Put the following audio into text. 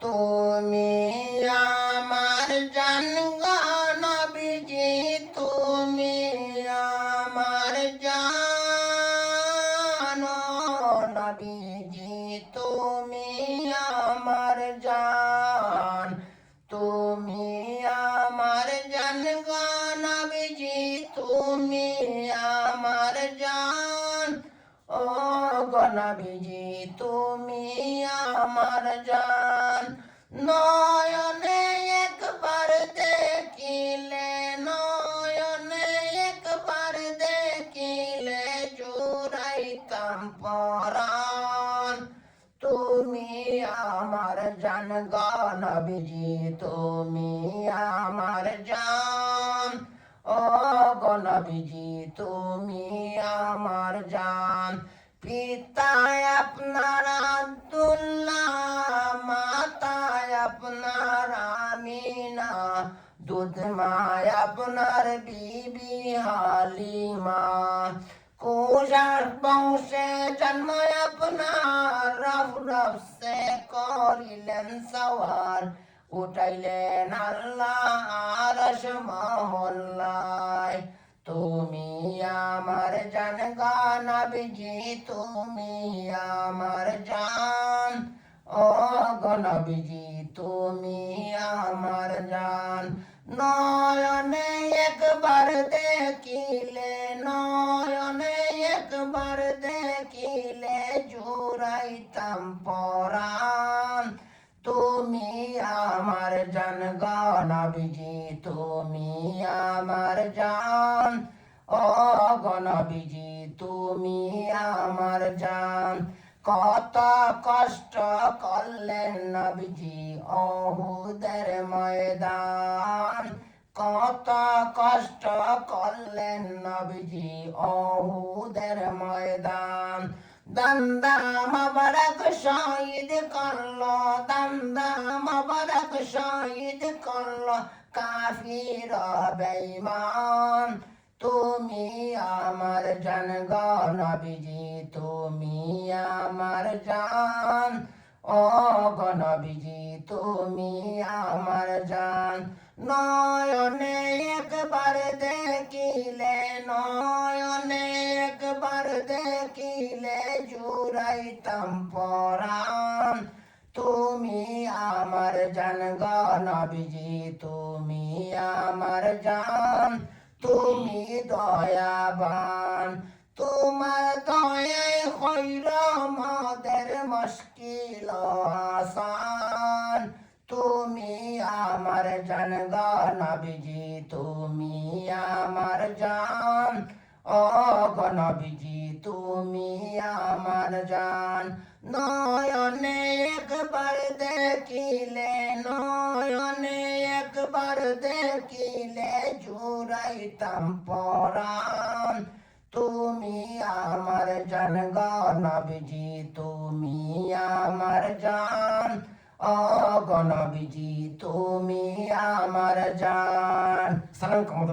তুমি আমার জান গো নবীজি, তুমি আমার জান ও নবীজি, তুমি আমার জান, তুমি আমার জান গো নবীজি, তুমি আমার জান ও গো নবীজি, তুমি আমার জান। নয়নে একবার দেখিলে, নয়নে একবার দেখিলে জুড়াইতাম পরাণ। তুমি আমার জান গো নবীজি, তুমি আমার জান ও গো নবীজি, তুমি আমার জান। পিতায় আপনার আব্দুল্লাহ, মাতায় আপনার আমিনা, দুধ মায় আপনার বিবি হালিমা, কুষাণ বংশে জন্ম আপনার, রব রব সে করিলেন সওয়ার, উঠাইলেন আল্লাহ আরশ মহল্লায়। তুমি আমার জান গো নবীজি, তুমি আমার জান ও গো নবীজি, তুমি আমার জান। নয়নে একবার দেখিলে, নয়নে একবার দেখিলে জুড়াইতাম পরাণ। তুমি আমার জান গো নবীজি, তুমি আমার জান ও গো নবীজি, তুমি আমার জান। কত কষ্ট করলেন নবীজি উহুদের ময়দান, কত কষ্ট করলেন নবীজি উহুদের ময়দান। দন্দা মোবারক শহীদ করলো, দন্দা মোবারক শহীদ করলো কাফির বেঈমান। তুমি আমার জান গো নবীজি, তুমি আমার জান ও গো নবীজি, তুমি আমার জান। নয়নে একবার দেখিলে, নয়নে একবার দেখিলে জুড়াইতাম পরাণ। তুমি আমার জান গো নবীজি, তুমি আমার জান, তুমি দয়াবান। তোমার দয়ায় হইল আমাদের মুশকিল আসান। তুমি আমার জান গো নবীজি, তুমি আমার জান ও গো নবীজি, তুমি আমার জান। নয়নে একবার দেখিলে, নয়নে একবার দেখিলে জুড়াইতাম পরাণ। তুমি আমার জান গো নবীজি, তুমি আমার জান ও গো নবীজি, তুমি আমার জান। সালাম কমত